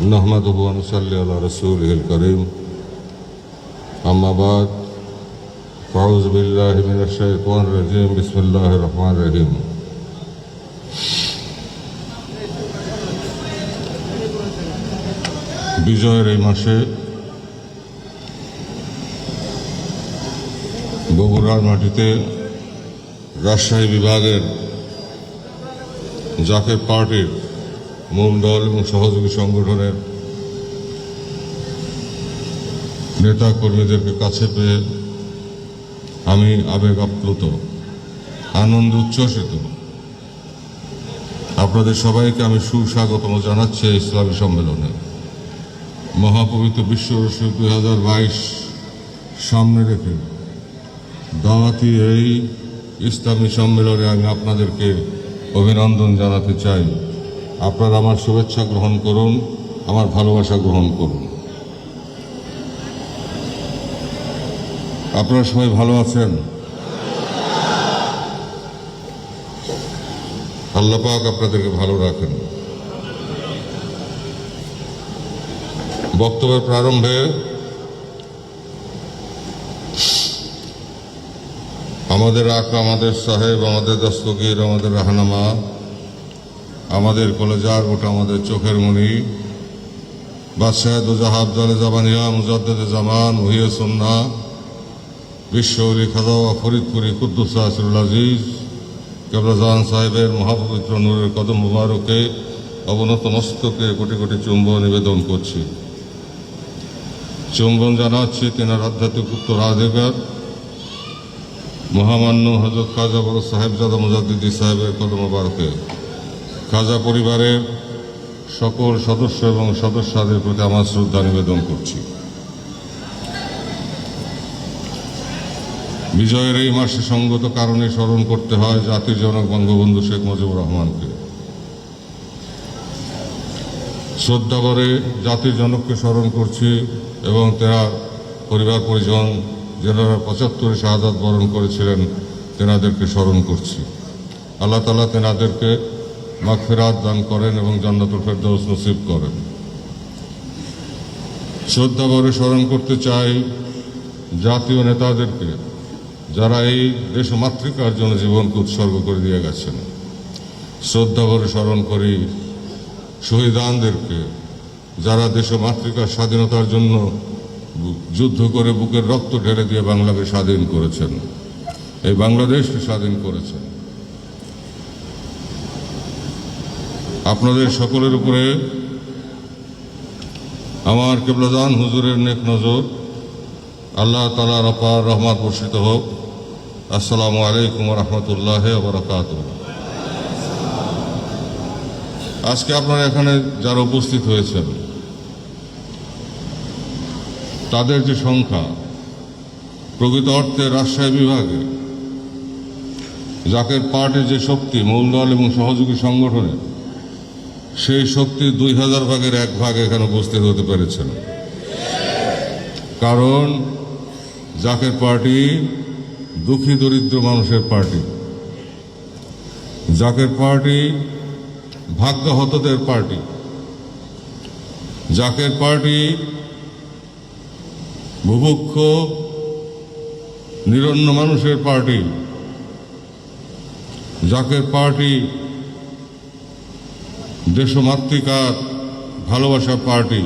नहमदुहु व नुसल्ली अला रसूलिहिल करीम अम्मा बाद फ़अऊज़ु बिल्लाहि मिनश शैतानिर रजीम बिस्मिल्लाहिर रहमानिर रहीम। বিজয়ের এই মাসে বগুড়ার মাটিতে রাজশাহী বিভাগের জাকের পার্টির মূল দল এবং সহযোগী সংগঠনের নেতা কর্মীদেরকে কাছে পেয়ে আমি আবেগ আপ্লুত, আনন্দ উচ্ছ্বসিত। আপনাদের সবাইকে আমি সুস্বাগতম জানাচ্ছি ইসলামী সম্মেলনে। মহাপবিত্র বিশ্ব রসুল 2022 সামনে রেখে দাওয়াতি এই ইসলামী সম্মেলনে আমি আপনাদেরকে অভিনন্দন জানাতে চাই। আপনারা আমার শুভেচ্ছা গ্রহণ করুন, আমার ভালোবাসা গ্রহণ করুন। আপনারা সবাই ভালো আছেন? আল্লাহ পাক আপনাদেরকে ভালো রাখেন। বক্তব্যের প্রারম্ভে আমাদের আকা, আমাদের সাহেব, আমাদের দস্তগীর, আমাদের রাহনামা, আমাদের কলেজার ওটা, আমাদের চোখের মণি, বাদশাহ দুজাহাব জালে জাবানিয়া মুজাদ্দেদে জামান ওহিয়ে সুন্নাহ বিশ্বলি খাজা ফরিদপুরি কুদ্দুস আসরুল আজিজ কেবলাজান সাহেবের মহাপবিত্র নূরের কদম মুবারকে অবনত মস্তকে কোটি কোটি চুম্বন নিবেদন করছি। চুম্বন জানাচ্ছি তেনার আধ্যাত্মিক উত্তরাধিকার মহামান্য হযরত খাজা বড় সাহেবজাদা মুজাদ্দিদি সাহেবের কদম মুবারকে। খাজা পরিবারের সকল সদস্য এবং সদস্যদের প্রতি আমার শ্রদ্ধা নিবেদন করছি। বিজয়ের এই মাসে সঙ্গত কারণে স্মরণ করতে হয় জাতির জনক বঙ্গবন্ধু শেখ মুজিবুর রহমানকে। শ্রদ্ধা করে জাতির জনককে স্মরণ করছি এবং তেনার পরিবার পরিজন যারা 75 শাহাদাত বরণ করেছিলেন তেনাদেরকে স্মরণ করছি। আল্লাহ তাআলা তেনাদেরকে মাগফিরাত দান করেন এবং জান্নাতুল ফেরদৌস নসিব করেন। শ্রদ্ধা করে স্মরণ করতে চাই জাতীয় নেতাদেরকে যারা এই দেশমাতৃকার জন্য জীবনকে উৎসর্গ করে দিয়ে গেছেন। শ্রদ্ধা করে স্মরণ করি শহীদানদেরকে যারা দেশমাতৃকার স্বাধীনতার জন্য যুদ্ধ করে বুকের রক্ত ঢেলে দিয়ে বাংলাকে স্বাধীন করেছেন, এই বাংলাদেশকে স্বাধীন করেছেন। আপনাদের সকলের উপরে আমার কেবলাজান হুজুরের নেক নজর, আল্লাহ তাআলার অপার রহমত বর্ষিত হোক। আসসালামু আলাইকুম ওয়া রাহমাতুল্লাহি ওয়া বারাকাতুহু। আজকে আপনারা এখানে যারা উপস্থিত হয়েছেন তাদের যে সংখ্যা, প্রকৃত অর্থে রাজশাহী বিভাগে জাকের পার্টির যে শক্তি মূলদল এবং সহযোগী সংগঠনে, সেই শক্তির 2000 ভাগের 1 ভাগ এখানে উপস্থিত হতে পেরেছেন। কারণ জাকের পার্টি দুঃখী দরিদ্র মানুষের পার্টি, জাকের পার্টি ভাগ্যহতদের পার্টি, জাকের পার্টি বুভুক্ষ নিরন্ন মানুষের পার্টি, জাকের পার্টি দেশমাতৃকার ভালোবাসা পার্টি।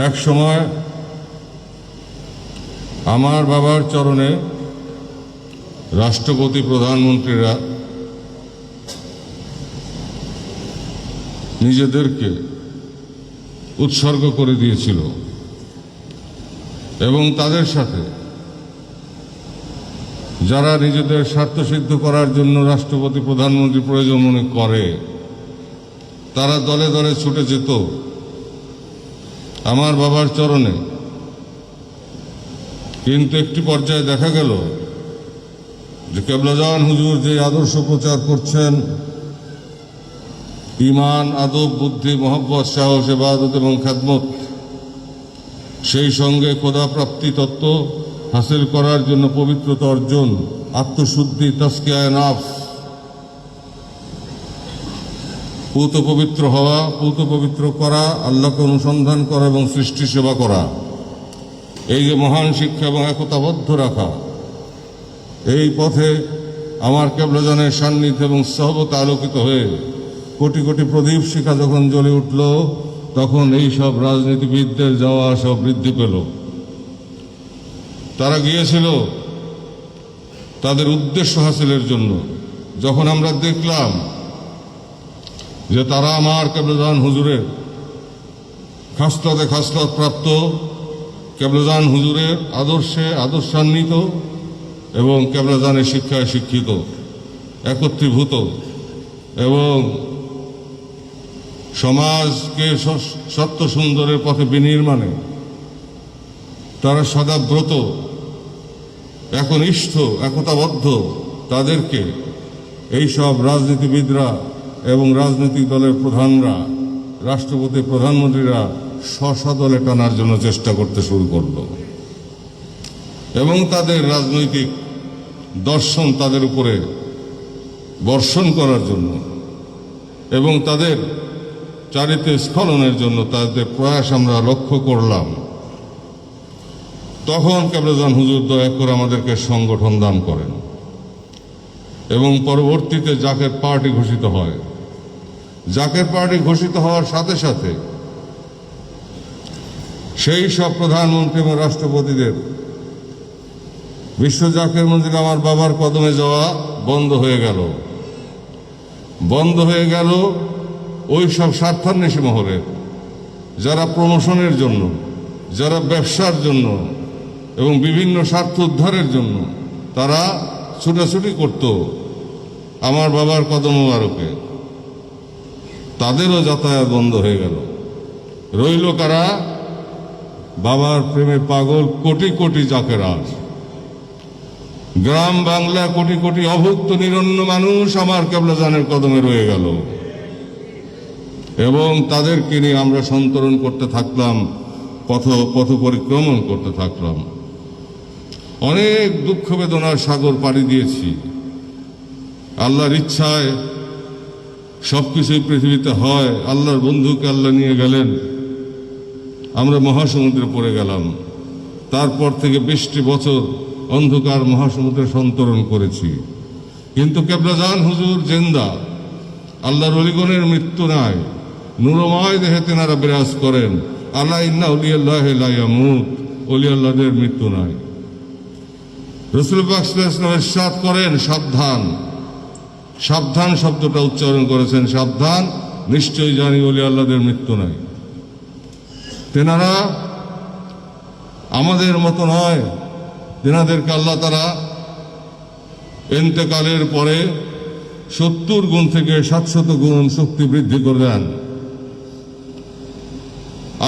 এক সময় আমার বাবার চরণে রাষ্ট্রপতি প্রধানমন্ত্রীরা নিজেদেরকে উৎসর্গ করে দিয়েছিল এবং তাদের সাথে যারা নিজেদের স্বার্থ সিদ্ধ করার জন্য রাষ্ট্রপতি প্রধানমন্ত্রী প্রয়োজন মনে করে তারা দলে দলে ছুটে যেত আমার বাবার চরণে। কিন্তু একটি পর্যায়ে দেখা গেল যে কেবলাজান হুজুর যে আদর্শ প্রচার করছেন, ঈমান, আদব, বুদ্ধি, মহব্বত, সাহস, ইবাদত এবং খেদমত, সেই সঙ্গে খোদা প্রাপ্তি তত্ত্ব হাসিল করার জন্য পবিত্রতা অর্জন, আত্মশুদ্ধি, তাজকিয়ায়ে নাফস, পূত পবিত্র হওয়া, পূত পবিত্র করা, আল্লাহকে অনুসন্ধান করা এবং সৃষ্টি সেবা করা, এই যে মহান শিক্ষা এবং একতাবদ্ধ রাখা, এই পথে আমার কেবলাজানের সান্নিধ্য এবং সহবত আলোকিত হয়ে কোটি কোটি প্রদীপ শিখা যখন জ্বলে উঠল, তখন এই সব রাজনীতিবিদদের যাওয়া আসা বৃদ্ধি পেল। তারা গিয়েছিল তাদের উদ্দেশ্য হাসিলের জন্য। যখন আমরা দেখলাম যে তারা আমার কেবলাজান হুজুরের খাসলতে খাসলত প্রাপ্ত, কেবলাজান হুজুরের আদর্শে আদর্শান্বিত এবং কেবলাজানের শিক্ষায় শিক্ষিত, একত্রীভূত এবং সমাজকে সত্য সুন্দরের পথে বিনির্মাণে তারা সদাব্রত, একনিষ্ঠ, একতাবদ্ধ, তাদেরকে এইসব রাজনীতিবিদরা এবং রাজনৈতিক দলের প্রধানরা, রাষ্ট্রপতি, প্রধানমন্ত্রীরা স্বদলে টানার জন্য চেষ্টা করতে শুরু করল এবং তাদের রাজনৈতিক দর্শন তাদের উপরে বর্ষণ করার জন্য এবং তাদের চারিত্রিক স্খলনের জন্য তাদের প্রয়াস আমরা লক্ষ্য করলাম। তখন কেবলাজান হুজুর দয়া করে আমাদেরকে সংগঠন দান করেন এবং পরবর্তীতে জাকের পার্টি ঘোষিত হয়। জাকের পার্টি ঘোষিত হওয়ার সাথে সাথে সেই সব প্রধানমন্ত্রী এবং রাষ্ট্রপতিদের বিশ্ব জাকের মন্দিরে আমার বাবার কদমে যাওয়া বন্ধ হয়ে গেল। বন্ধ হয়ে গেল ওই সব স্বার্থান্বেষী মহলের, যারা প্রমোশনের জন্য, যারা ব্যবসার জন্য এবং বিভিন্ন স্বার্থ উদ্ধারের জন্য তারা ছুটাছুটি করত আমার বাবার কদম মোবারকে। তাদেরও যাতায়াত বন্ধ হয়ে গেল। রইল কারা? বাবার প্রেমে পাগল কোটি কোটি জাকেরাজ, গ্রাম বাংলা কোটি কোটি অভুক্ত নিরন্ন মানুষ আমার কেবলাজানের কদমে রয়ে গেল এবং তাদেরকে নিয়ে আমরা সন্তরণ করতে থাকলাম, পথ পরিক্রমণ করতে থাকলাম। অনেক দুঃখ বেদনার সাগর পাড়ি দিয়েছি। আল্লাহর ইচ্ছায় সবকিছুই পৃথিবীতে হয়। আল্লাহর বন্ধুকে আল্লাহ নিয়ে গেলেন, আমরা মহাসমুদ্রে পড়ে গেলাম। তারপর থেকে 20টি বছর অন্ধকার মহাসমুদ্রে সন্তরণ করেছি, কিন্তু কেবলাজান হুজুর জিন্দা। আল্লাহর অলিগণের মৃত্যু নাই, নূরময় দেহে তেনারা বিরাজ করেন। আল্লাহ ইন্না উলিয়াল্লাহি লা ইয়ামুত, ওলিয়াল্লাহদের মৃত্যু নাই। রাসূল পাক সাল্লাল্লাহু আলাইহি ওয়াসাল্লাম ইরশাদ করেন, সাবধান। সাবধান শব্দটা উচ্চারণ করেছেন, সাবধান, নিশ্চয়ই জানি ওলিয়াল্লাহদের মৃত্যু নাই। তেনারা আমাদের মতো নয়, তেনাদেরকে আল্লাহ তাআলা ইন্তেকালের পরে 70 গুণ থেকে 700 গুণ শক্তি বৃদ্ধি করে দেন।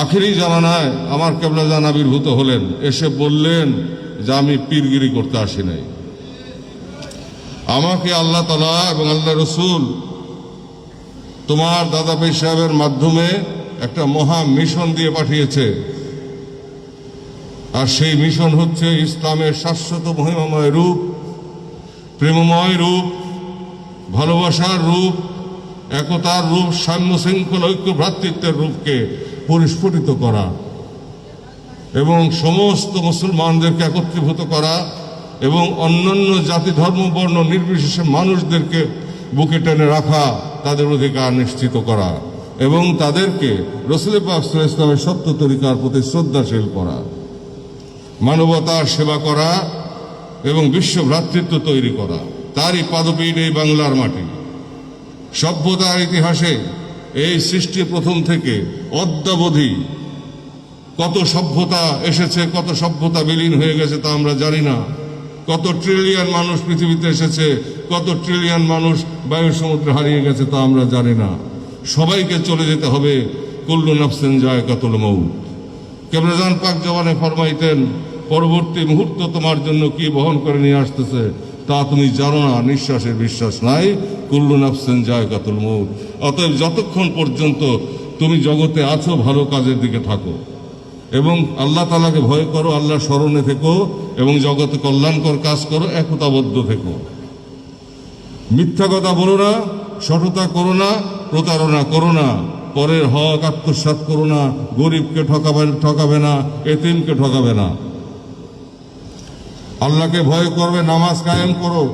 আখিরি জামানায় আমার কেবলাজান আবির্ভূত হলেন, এসে বললেন যে আমি পীরগিরি করতে আসি নাই। আমাকে আল্লাহ তাআলা এবং আল্লাহ রসুল তোমার দাদা ভাই সাহেবের মাধ্যমে একটা মহা মিশন দিয়ে পাঠিয়েছে, আর সেই মিশন হচ্ছে ইসলামের শাশ্বত মহিমাময় রূপ, প্রেমময় রূপ, ভালোবাসার রূপ, একতার রূপ, সাম্য শৃঙ্খলা ঐক্য ভ্রাতৃত্বের রূপকে পরিস্ফুটিত করা এবং সমস্ত মুসলমানদেরকে একত্রীভূত করা এবং অন্যান্য জাতি ধর্ম বর্ণ নির্বিশেষে মানুষদেরকে বুকে টেনে রাখা, তাদের অধিকার নিশ্চিত করা এবং তাদেরকে রাসূল পাক সাল্লাল্লাহু আলাইহি ওয়াসাল্লামের সত্য তরিকার প্রতি শ্রদ্ধাশীল করা, মানবতার সেবা করা এবং বিশ্ব ভ্রাতৃত্ব তৈরি করা। তারই পাদপীঠ এই বাংলার মাটি। সভ্যতার ইতিহাসে এই সৃষ্টির প্রথম থেকে অদ্যাবধি কত সভ্যতা এসেছে, কত সভ্যতা বিলীন হয়ে গেছে তা আমরা জানি না। কত ট্রিলিয়ন মানুষ পৃথিবীতে এসেছে, কত ট্রিলিয়ন মানুষ বায়ু সমুদ্রে হারিয়ে গেছে তা আমরা জানি না। সবাইকে চলে যেতে হবে, কুল্লু নাফসিন যায়কাতুল মউত। কেবলাজান পাক জবানে ফরমাইতেন, পরবর্তী মুহূর্ত তোমার জন্য কি বহন করে নিয়ে আসতেছে তা তুমি জানো না, নিঃশ্বাসের বিশ্বাস নাই। কুল্লু নাফসিন যায়কাতুল মউত। অতএব যতক্ষণ পর্যন্ত তুমি জগতে আছো, ভালো কাজের দিকে থাকো এবং আল্লাহ তাআলাকে ভয় করো, আল্লাহর স্মরণে থেকো এবং জগতে কল্যাণকর কাজ করো, একতাবদ্ধ থেকো। মিথ্যা কথা বলো না, সততা করো না, প্রতারণা করো না, পরের হক আত্মসাৎ করো না, গরিবকে ঠকাবে না, এতিমকে ঠকাবে না। আল্লাহকে ভয় করবে, নামাজ কায়েম করো।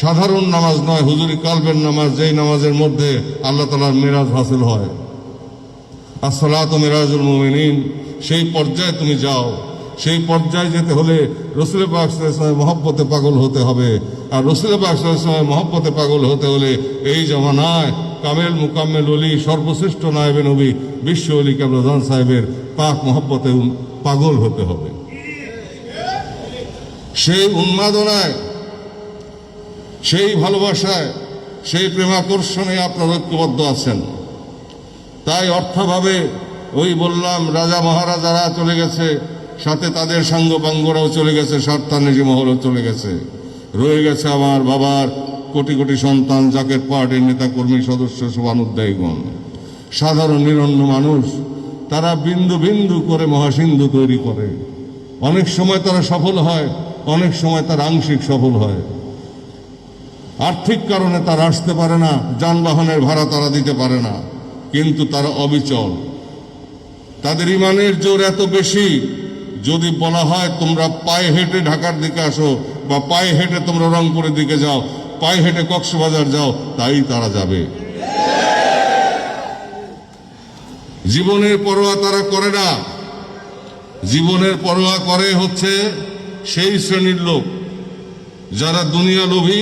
সাধারণ নামাজ নয়, হুজুরি কালবের নামাজ, যেই নামাজের মধ্যে আল্লাহ তাআলার মিরাজ হাসিল হয়। আসসালাতু মিরাজুল মুমিনিন, সেই পর্যায়ে তুমি যাও। সেই পর্যায়ে যেতে হলে রাসূল পাক সাল্লাল্লাহু আলাইহি ওয়াসাল্লামের মহব্বতে পাগল হতে হবে। আর রাসূল পাক সাল্লাল্লাহু আলাইহি ওয়াসাল্লামের মহব্বতে পাগল হতে হলে এই জামানায় কামেল মুকাম্মেল ওলি, সর্বশ্রেষ্ঠ নায়েবে নবী বিশ্ব ওলি কেবলাজান সাহেবের পাক মহব্বতে পাগল হতে হবে। সেই উন্মাদনায়, সেই ভালোবাসায়, সেই প্রেমাকর্ষণে আপনারা ঐক্যবদ্ধ আছেন। তাই অর্থাভাবে ওই বললাম, রাজা মহারাজারা চলে গেছে, সাথে তাদের সাঙ্গপাঙ্গরাও চলে গেছে, স্বার্থান্বেষী মহলও চলে গেছে। রয়ে গেছে আমার বাবার কোটি কোটি সন্তান, জাকের পার্টির নেতা কর্মী সদস্য, শুভানুধ্যায়ীগণ, সাধারণ নিরন্ন মানুষ। তারা বিন্দু বিন্দু করে মহাসিন্ধু তৈরি করে। অনেক সময় তারা সফল হয়, অনেক সময় তারা আংশিক সফল হয়। আর্থিক কারণে তারা আসতে পারে না, যানবাহনের ভাড়া তারা দিতে পারে না, কিন্তু তারা অবিচল। তাদের ইমানের জোর এত বেশি, যদি বলা হয় তোমরা পায়ে হেঁটে ঢাকার দিকে আসো, বা পায়ে হেঁটে তোমরা রংপুরের দিকে যাও, পায়ে হেঁটে কক্সবাজার যাও, তাই তারা যাবে। জীবনের পরোয়া তারা করে না। জীবনের পরোয়া করে হচ্ছে সেই শ্রেণীর লোক যারা দুনিয়া লোভী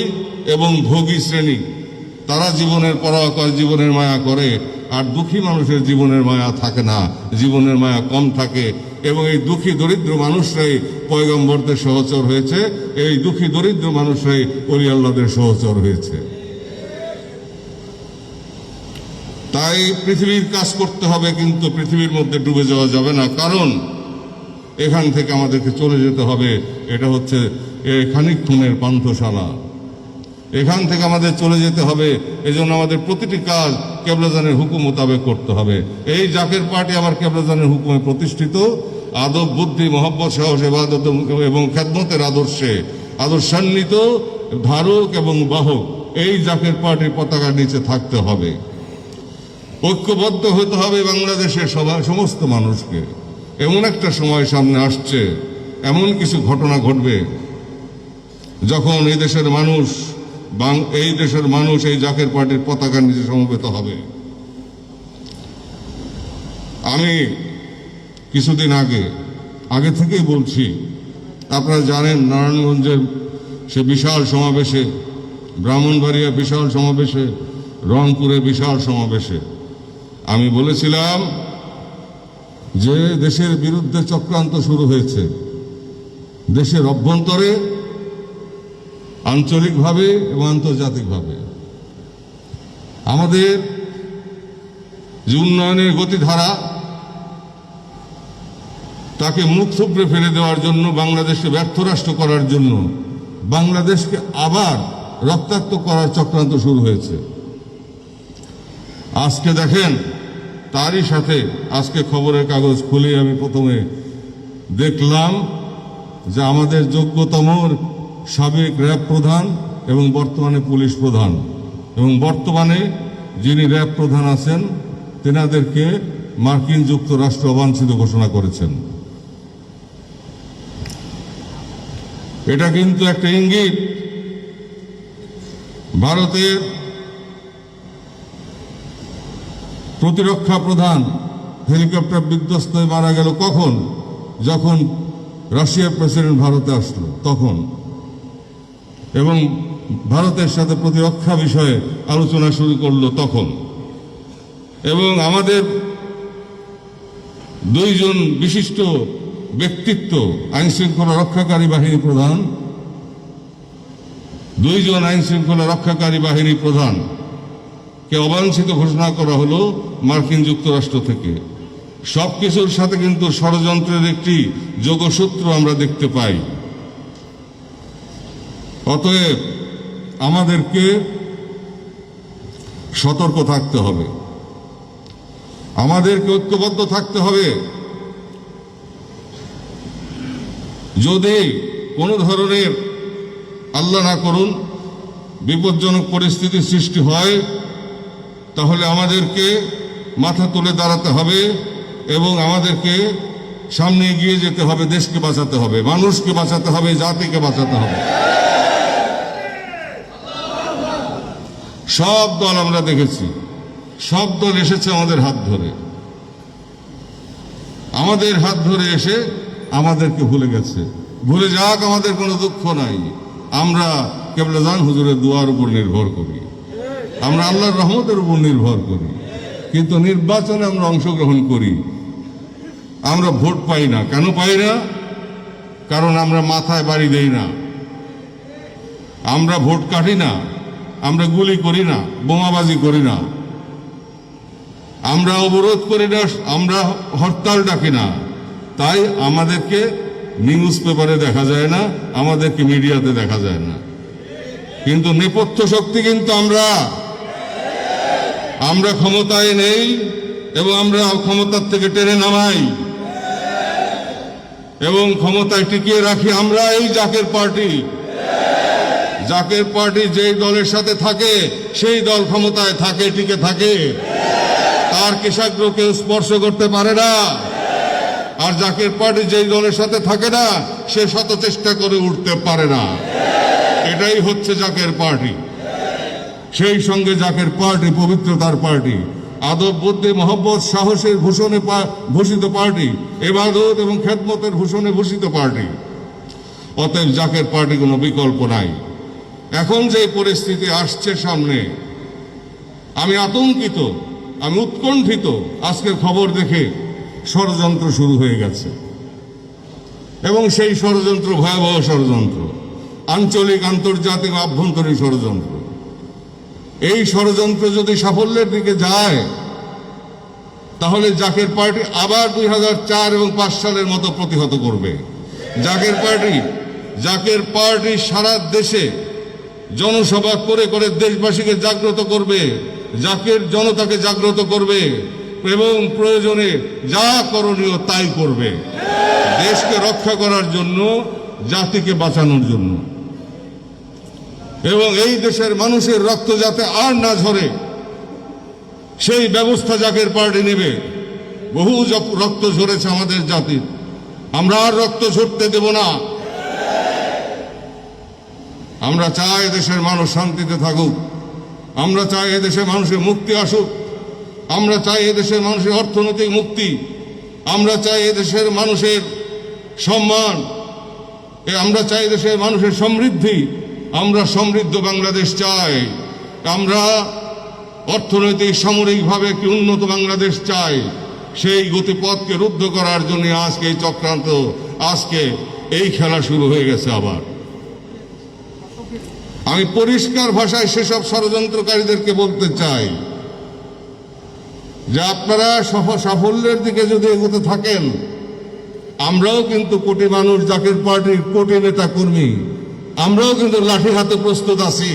এবং ভোগী শ্রেণী। তারা জীবনের পরোয়া করে, জীবনের মায়া করে। আর দুঃখী মানুষের জীবনের মায়া থাকে না, জীবনের মায়া কম থাকে। এবং এই দুঃখী দরিদ্র মানুষরাই পয়গম্বরদের সহচর হয়েছে, এই দুঃখী দরিদ্র মানুষরাই ওলি আল্লাহদের সহচর হয়েছে। তাই পৃথিবীর কাজ করতে হবে, কিন্তু পৃথিবীর মধ্যে ডুবে যাওয়া যাবে না। কারণ এখান থেকে আমাদেরকে চলে যেতে হবে। এটা হচ্ছে খানিকক্ষণের পান্থশালা। এখান থেকে আমাদের চলে যেতে হবে। এজন্য আমাদের প্রতিটি কাজ কেবলাজানের হুকুম মোতাবেক করতে হবে। এই জাকের পার্টি আমার কেবলাজানের হুকুমে প্রতিষ্ঠিত। আদব, বুদ্ধি, মহব্বত, সাহস, ইবাদত এবং খেদমতের আদর্শান্বিত ধারক এবং বাহক এই জাকের পার্টির পতাকার নিচে থাকতে হবে। ঐক্যবদ্ধ হতে হবে বাংলাদেশের সমস্ত মানুষকে। এমন একটা সময় সামনে আসছে, এমন কিছু ঘটনা ঘটবে যখন এই দেশের মানুষ এই জাকের পার্টির পতাকার নিচে সমবেত হবে। আমি কিছুদিন আগে থেকেই বলছি, আপনারা জানেন, নারায়ণগঞ্জের সে বিশাল সমাবেশে, ব্রাহ্মণবাড়িয়া বিশাল সমাবেশে, রংপুরে বিশাল সমাবেশে আমি বলেছিলাম যে দেশের বিরুদ্ধে চক্রান্ত শুরু হয়েছে। দেশের অভ্যন্তরে, আঞ্চলিকভাবে এবং আন্তর্জাতিকভাবে আমাদের যে উন্নয়নের গতিধারা, তাকে মুখ থুবড়ে ফেলে দেওয়ার জন্য, বাংলাদেশকে ব্যর্থ রাষ্ট্র করার জন্য, বাংলাদেশকে আবার রক্তাক্ত করার চক্রান্ত শুরু হয়েছে। আজকে দেখেন, তারই সাথে আজকে খবরের কাগজ খুলে আমি প্রথমে দেখলাম যে আমাদের যোগ্যতম সাবেক র্যাব প্রধান এবং বর্তমানে পুলিশ প্রধান, এবং বর্তমানে যিনি র্যাব প্রধান আছেন, তেনাদেরকে মার্কিন যুক্তরাষ্ট্র অবাঞ্ছিত ঘোষণা করেছেন। এটা কিন্তু একটা ইঙ্গিত। ভারতের প্রতিরক্ষা প্রধান হেলিকপ্টার বিধ্বস্ত হয়ে মারা গেল কখন? যখন রাশিয়ার প্রেসিডেন্ট ভারতে আসলো তখন, এবং ভারতের সাথে প্রতিরক্ষা বিষয়ে আলোচনা শুরু করলো তখন। এবং আমাদের দুইজন বিশিষ্ট ব্যক্তিত্ব, আইনশৃঙ্খলা রক্ষাকারী বাহিনী প্রধান, দুইজন আইনশৃঙ্খলা রক্ষাকারী বাহিনী প্রধান কে অবাঞ্ছিত ঘোষণা করা হলো মার্কিন যুক্তরাষ্ট্র থেকে। সবকিছুর সাথে কিন্তু ষড়যন্ত্রের একটি যোগসূত্র আমরা দেখতে পাই। অতএব আমাদেরকে সতর্ক থাকতে হবে, আমাদেরকে ঐক্যবদ্ধ থাকতে হবে। যদি কোনো ধরনের, আল্লাহ না করুন, বিপজ্জনক পরিস্থিতির সৃষ্টি হয়, তাহলে আমাদেরকে মাথা তুলে দাঁড়াতে হবে এবং আমাদেরকে সামনে এগিয়ে যেতে হবে, দেশকে বাঁচাতে হবে, মানুষকে বাঁচাতে হবে, জাতিকে বাঁচাতে হবে। সব দল আমরা দেখেছি, সব দল এসেছে আমাদের হাত ধরে, আমাদের হাত ধরে এসে আমাদেরকে ভুলে গেছে। ভুলে যাক, আমাদের কোনো দুঃখ নাই। আমরা কেবলাজান হুজুরের দোয়ার উপর নির্ভর করি, আমরা আল্লাহর রহমতের উপর নির্ভর করি, কিন্তু নির্বাচনে আমরা অংশগ্রহণ করি, আমরা ভোট পাই না। কেন পাই না? কারণ আমরা মাথায় বাড়ি দেই না, আমরা ভোট কাটি না, আমরা গুলি করি না, বোমাবাজি করি না, আমরা অবরোধ করি না, আমরা হরতাল ডাকি না। তাই আমাদেরকে নিউজ পেপারে দেখা যায় না, আমাদেরকে মিডিয়াতে দেখা যায় না, কিন্তু নেপথ্য শক্তি কিন্তু আমরা ক্ষমতায় নেই এবং আমরা ক্ষমতার থেকে টেনে নামাই এবং ক্ষমতায় টিকিয়ে রাখি আমরা এই জাকের পার্টি। জাকের পার্টি যেই দলের সাথে থাকে সেই দল ক্ষমতায় থাকে, টিকে থাকে, তার কেশাগ্র কেউ স্পর্শ করতে পারে না। আর জাকের পার্টি যেই দলের সাথে থাকে না সে শত চেষ্টা করে উঠতে পারে না। এটাই হচ্ছে জাকের পার্টি। সেই সঙ্গে জাকের পার্টি পবিত্রতার পার্টি, আদব, বুদ্ধি, মহব্বত, সাহসের ভূষণে ভূষিত পার্টি, ইবাদত এবং খেদমতের ভূষণে ভূষিত পার্টি। অতএব জাকের পার্টি কোনো বিকল্প নাই। এখন যে পরিস্থিতি আসছে সামনে, আমি আতঙ্কিত, আমি উৎকণ্ঠিত। আজকের খবর দেখে ষড়যন্ত্র শুরু হয়ে গেছে এবং সেই ষড়যন্ত্র ভয়াবহ ষড়যন্ত্র, আঞ্চলিক, আন্তর্জাতিক, আভ্যন্তরীণ ষড়যন্ত্র। এই ষড়যন্ত্র যদি সাফল্যের দিকে যায় তাহলে জাকের পার্টি আবার 2004 এবং 5 সালের মতো প্রতিহত করবে। জাকের পার্টি সারা দেশে জনসভা করে করে দেশবাসীকে জাগ্রত করবে, জাকের জনতাকে জাগ্রত করবে এবং প্রয়োজনে যা করণীয় তাই করবে, দেশকে রক্ষা করার জন্য, জাতিকে বাঁচানোর জন্য, এবং এই দেশের মানুষের রক্ত যাতে আর না ঝরে সেই ব্যবস্থা জাকের পার্টি নেবে। বহু রক্ত ঝরেছে আমাদের জাতির, আমরা আর রক্ত ঝরতে দেব না। আমরা চাই দেশের মানুষ শান্তিতে থাকুক, আমরা চাই এদেশের মানুষের মুক্তি আসুক, আমরা চাই এদেশের মানুষের অর্থনৈতিক মুক্তি, আমরা চাই এদেশের মানুষের সম্মান, আমরা চাই দেশের মানুষের সমৃদ্ধি, আমরা সমৃদ্ধ বাংলাদেশ চাই, আমরা অর্থনৈতিক সামরিকভাবে একটি উন্নত বাংলাদেশ চাই। সেই গতিপথকে রুদ্ধ করার জন্য আজকে এই চক্রান্ত, আজকে এই খেলা শুরু হয়ে গেছে আবার। আমি পরিষ্কার ভাষায় সেসব ষড়যন্ত্রকারীদেরকে বলতে চাই যে আপনারা সাফল্যের দিকে যদি এগোতে থাকেন, আমরাও কিন্তু কোটি মানুষ, জাকের পার্টির কোটি নেতা কর্মী, আমরাও কিন্তু লাঠি হাতে প্রস্তুত আছি।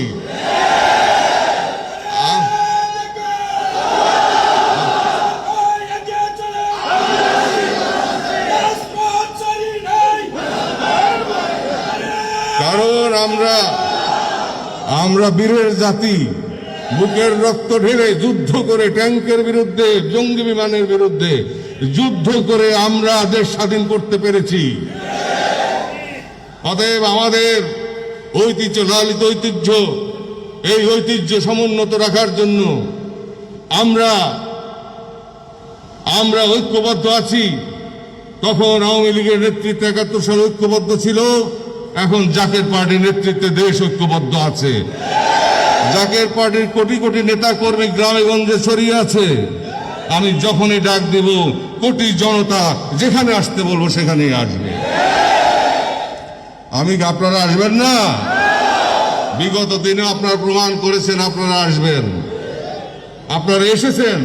কারণ আমরা বীরের জাতি, বুকের রক্ত ঢেলে যুদ্ধ করে, ট্যাঙ্কের বিরুদ্ধে, জঙ্গি বিমানের বিরুদ্ধে যুদ্ধ করে আমরা দেশ স্বাধীন করতে পেরেছি। অতএব আমাদের ঐতিহ্য, লালিত ঐতিহ্য, এই ঐতিহ্য সমুন্নত রাখার জন্য আমরা ঐক্যবদ্ধ আছি। তখন আওয়ামী লীগের নেতৃত্বে 71 সালে ঐক্যবদ্ধ ছিল, এখন জাকের পার্টির নেতৃত্বে দেশ ঐক্যবদ্ধ আছে। জাকের পার্টির কোটি কোটি নেতা কর্মী গ্রামে গঞ্জে ছড়িয়ে আছে। আমি যখনই ডাক দেব, কোটি জনতা যেখানে আসতে বলবো সেখানেই আসবে। আপনারা আসবেন না? বিগত দিনে আপনারা প্রমাণ করেছেন আপনারা আসবেন, আপনারা এসেছেন।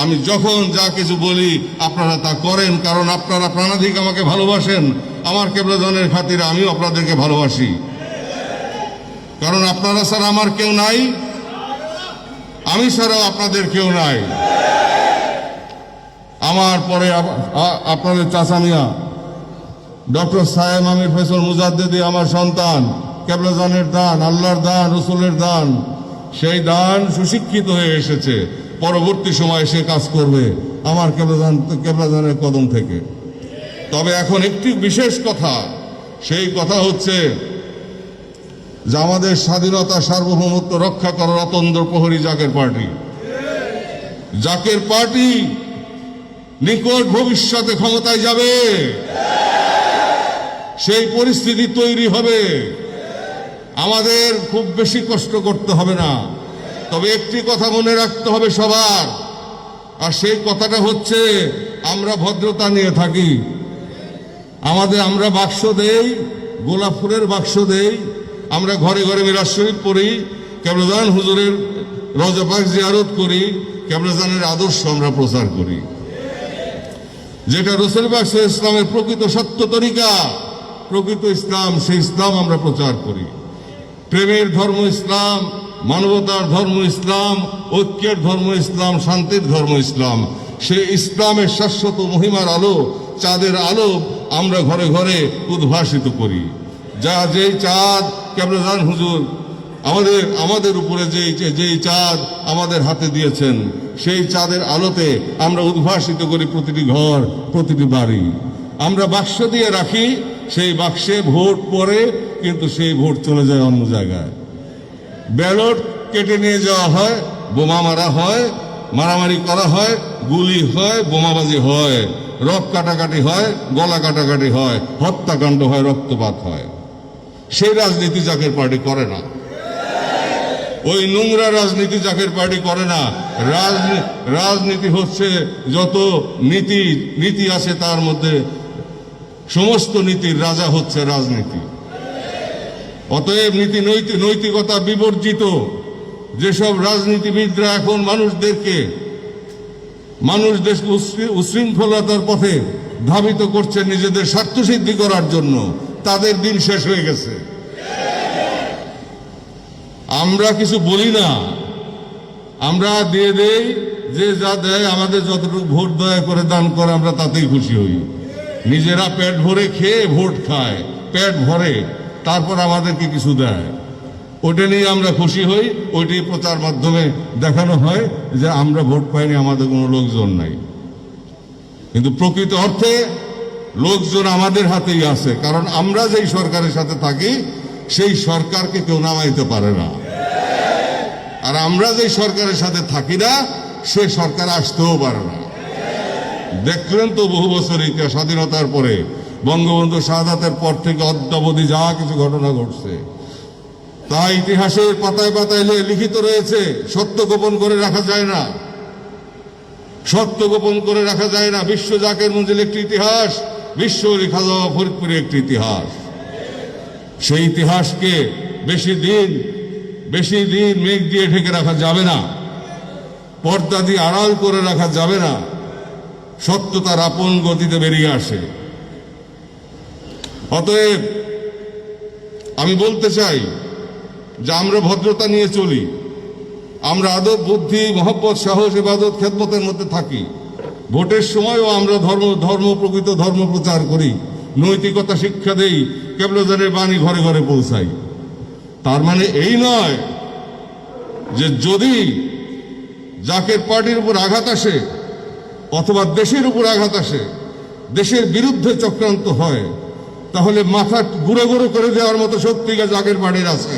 আমি যখন যা কিছু বলি আপনারা তা করেন, কারণ আপনারা প্রাণাধিক আমাকে ভালোবাসেন। আমার কেবলাজানের খাতিরে আমিও আপনাদেরকে ভালোবাসি, কারণ আপনারা ছাড়া আমার কেউ নাই, আমি ছাড়াও আপনাদের কেউ নাই। আমার পরে আপনাদের চাচা মিয়া ডক্টর সায়েম আমির ফয়সাল মুজাদ্দেদি আমার সন্তান, কেবলাজানের দান, আল্লাহর দান, রসুলের দান, সেই দান সুশিক্ষিত হয়ে এসেছে, পরবর্তী সময়ে সে কাজ করবে আমার কেবলাদানের কদম থেকে। তবে এখন একটি বিশেষ কথা, সেই কথা হচ্ছে যে আমাদের স্বাধীনতা সার্বভৌমত্ব রক্ষা করার অতন্দ্র প্রহরী জাকের পার্টি। জাকের পার্টি নিকট ভবিষ্যতে ক্ষমতায় যাবে, সেই পরিস্থিতি তৈরি হবে। আমাদের খুব বেশি কষ্ট করতে হবে না, তবে একটি কথা মনে রাখতে হবে সবার, আর সেই কথাটা হচ্ছে আমরা ভদ্রতা নিয়ে থাকি। আমরা বাক্স দেই, গোলাপ ফুলের বাক্স দেই, আমরা ঘরে ঘরে মিলাদ শরীফ পড়ি, কেবলাদান হুজুরের রওজা পাক জিয়ারত করি, কেবলাদানের আদর্শ আমরা প্রচার করি, যেটা রাসূল পাক সাল্লাল্লাহু আলাইহি ইসলামের প্রকৃত সত্য তরিকা, প্রকৃত ইসলাম, সেই ইসলাম আমরা প্রচার করি। প্রেমের ধর্ম ইসলাম, মানবতার ধর্ম ইসলাম, ঐক্যের ধর্ম ইসলাম, শান্তির ধর্ম ইসলাম। সেই ইসলামের শাশ্বত মহিমার আলো, চাঁদের আলো আমরা ঘরে ঘরে উদ্ভাসিত করি। যেই চাঁদ কেবলাদান হুজুর আমাদের উপরে যেই চাঁদ আমাদের হাতে দিয়েছেন, সেই চাঁদের আলোতে আমরা উদ্ভাসিত করি প্রতিটি ঘর, প্রতিটি বাড়ি। আমরা বাক্স দিয়ে রাখি, সেই বাক্সে ভোট পড়ে, কিন্তু সেই ভোট চলে যায় অন্য জায়গায়। ব্যালট কেটে নিয়ে যাওয়া হয়, বোমা মারা হয়, মারামারি করা হয়, গুলি হয়, বোমাবাজি হয়, রক কাটাকাটি হয়, গলা কাটাকাটি হয়, হত্যাকাণ্ড হয়, রক্তপাত হয়। সেই রাজনীতি জাকের পার্টি করে না, ওই নোংরা রাজনীতি জাকের পার্টি করে না। রাজনীতি হচ্ছে যত নীতি আছে তার মধ্যে সমস্ত নীতির রাজা হচ্ছে রাজনীতি। অতএব নৈতিকতা বিবর্জিত যেসব রাজনীতিবিদরা এখন মানুষদেরকে উশৃঙ্খলতার পথে ধাবিত করছে নিজেদের স্বার্থসিদ্ধি করার জন্য, তাদের দিন শেষ হয়ে গেছে। আমরা কিছু বলি না, আমরা দিয়ে দেই, যে যা দেয় আমাদের যতটুকু ভোট দয়া করে দান করে আমরা তাতেই খুশি হই। নিজেরা পেট ভরে খেয়ে ভোট খায়, পেট ভরে, তারপর আমাদেরকে কিছু দেয়, ওটা নিয়ে আমরা খুশি হই। ওইটি প্রচার মাধ্যমে দেখানো হয় যে আমরা ভোট পাইনি, আমাদের কোনো লোকজন নাই। কিন্তু প্রকৃত অর্থে লোকজন আমাদের হাতেই আছে, কারণ আমরা যেই সরকারের সাথে থাকি সেই সরকারকে কেউ নামাইতে পারে না, আর আমরা যেই সরকারের সাথে থাকি না সে সরকার আসতেও পারে না। দেখলেন তো বহু বছর ইতিহাস, স্বাধীনতার পরে বঙ্গবন্ধু শাহাদাতের পর থেকে অদ্যাবধি যা কিছু ঘটনা ঘটছে তা ইতিহাসের পাতায় পাতায় লিখিত রয়েছে। সত্য গোপন করে রাখা যায় না, সত্য গোপন করে রাখা যায় না। বিশ্ব জাকের মঞ্জিল একটি ইতিহাস, বিশ্ব খাজা ফরিদপুরের একটি ইতিহাস। সেই ইতিহাসকে বেশি দিন মেঘ দিয়ে ঢেকে রাখা যাবে না, পর্দা দিয়ে আড়াল করে রাখা যাবে না। সত্য তার আপন গতিতে বেরিয়ে আসে। অতএব আমি বলতে চাই যে আমরা ভদ্রতা নিয়ে চলি, আমরা আদব, বুদ্ধি, মহব্বত, সাহস, ইবাদত, খেদমতের মধ্যে থাকি। ভোটের সময়ও আমরা প্রকৃত ধর্ম প্রচার করি, নৈতিকতা শিক্ষা দেই, কেবলাদানের বাণী ঘরে ঘরে পৌঁছাই। তার মানে এই নয় যে যদি জাকের পার্টির উপর আঘাত আসে অথবা দেশের উপর আঘাত আসে, দেশের বিরুদ্ধে চক্রান্ত হয়, তাহলে মাথা গুঁড়ো গুঁড়ো করে দেওয়ার মতো শক্তি জাকের পার্টির আছে।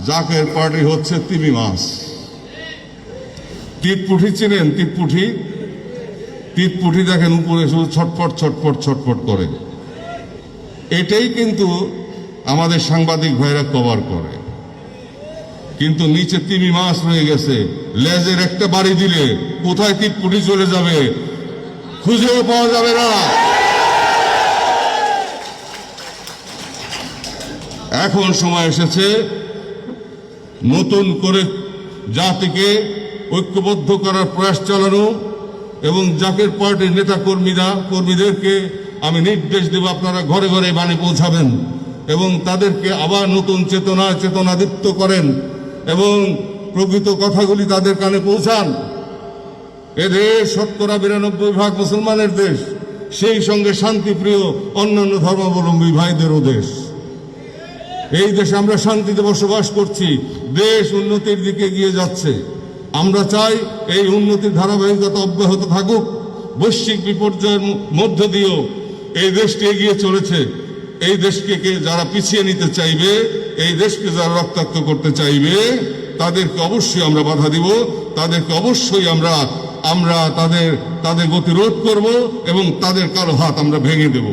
জাকের পার্টি হচ্ছে তিমি মাছ। টিটপুঠি চিনেন? টিটপুঠি দেখেন উপরে শুধু ছটফট ছটফট ছটফট করে। এটাই কিন্তু আমাদের সাংবাদিক ভাইরা কভার করে, কিন্তু নিচে তিমি মাছ রয়ে গেছে। লেজের একটা বাড়ি দিলে কোথায় টিটপুঠি চলে যাবে খুঁজেও পাওয়া যাবে না। এখন সময় এসেছে নতুন করে জাতিকে ঐক্যবদ্ধ করার প্রয়াস চালানো, এবং জাকের পার্টির নেতা কর্মীদেরকে আমি নির্দেশ দেব, আপনারা ঘরে ঘরে বাণী পৌঁছাবেন এবং তাদেরকে আবার নতুন চেতনাদীপ্ত করেন এবং প্রকৃত কথাগুলি তাদের কানে পৌঁছান। এদেশ ৯৯% মুসলমানের দেশ, সেই সঙ্গে শান্তিপ্রিয় অন্যান্য ধর্মাবলম্বী ভাইদেরও দেশ। এই দেশে আমরা শান্তিতে বসবাস করছি, দেশ উন্নতির দিকে এগিয়ে যাচ্ছে। আমরা চাই এই উন্নতির ধারাবাহিকতা অব্যাহত থাকুক। বৈশ্বিক বিপর্যয়ের মধ্য দিয়েও এই দেশটি এগিয়ে চলেছে। এই দেশকে যারা পিছিয়ে নিতে চাইবে, এই দেশকে যারা রক্তাক্ত করতে চাইবে, তাদেরকে অবশ্যই আমরা বাধা দিব, তাদেরকে অবশ্যই আমরা তাদের গতিরোধ করব এবং তাদের কালো হাত আমরা ভেঙে দেব।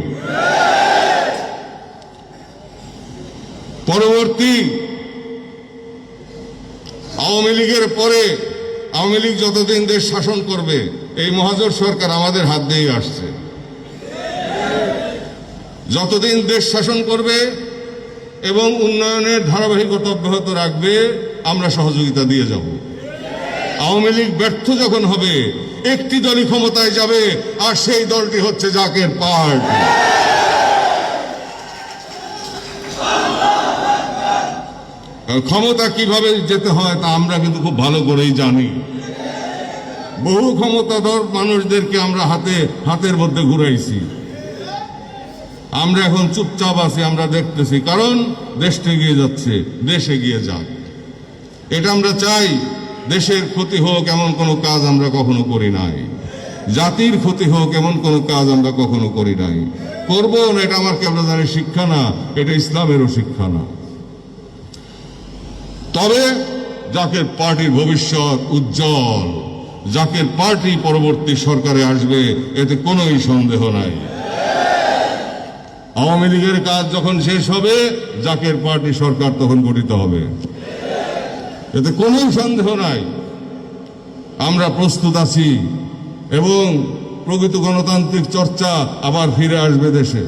পরবর্তী আওয়ামী লীগের পরে, আওয়ামী লীগ যতদিন দেশ শাসন করবে, এই মহাজোট সরকার আমাদের হাত দিয়ে আসছে। যতদিন দেশ শাসন করবে এবং উন্নয়নের ধারাবাহিকতা অব্যাহত রাখবে, আমরা সহযোগিতা দিয়ে যাব। আওয়ামী লীগ ব্যর্থ যখন হবে, একটি দলই ক্ষমতায় যাবে, আর সেই দলটি হচ্ছে জাকের পার্টি। ক্ষমতা কিভাবে যেতে হয় তা আমরা কিন্তু খুব ভালো করেই জানি। বহু ক্ষমতাধর মানুষদেরকে আমরা হাতের মধ্যে ঘুরাইছি। আমরা এখন চুপচাপ আছি, আমরা দেখতেছি, কারণ দেশটা এগিয়ে যাচ্ছে, দেশ এগিয়ে যাক। এটা আমরা চাই। দেশের ক্ষতি হোক এমন কোনো কাজ আমরা কখনো করি নাই, জাতির ক্ষতি হোক এমন কোনো কাজ আমরা কখনো করি নাই, করব না। এটা আমার কেবলাদারের শিক্ষা না, এটা ইসলামেরও শিক্ষা না। তবে জাকের পার্টির ভবিষ্যৎ উজ্জ্বল। জাকের পার্টি পরবর্তী সরকারে আসবে, এতে কোনোই সন্দেহ নাই। আওয়ামী লীগের কাজ যখন শেষ হবে, জাকের পার্টি সরকার তখন গঠিত হবে, এতে কোনো সন্দেহ নাই। আমরা প্রস্তুত আছি এবং প্রকৃত গণতান্ত্রিক চর্চা আবার ফিরে আসবে দেশে।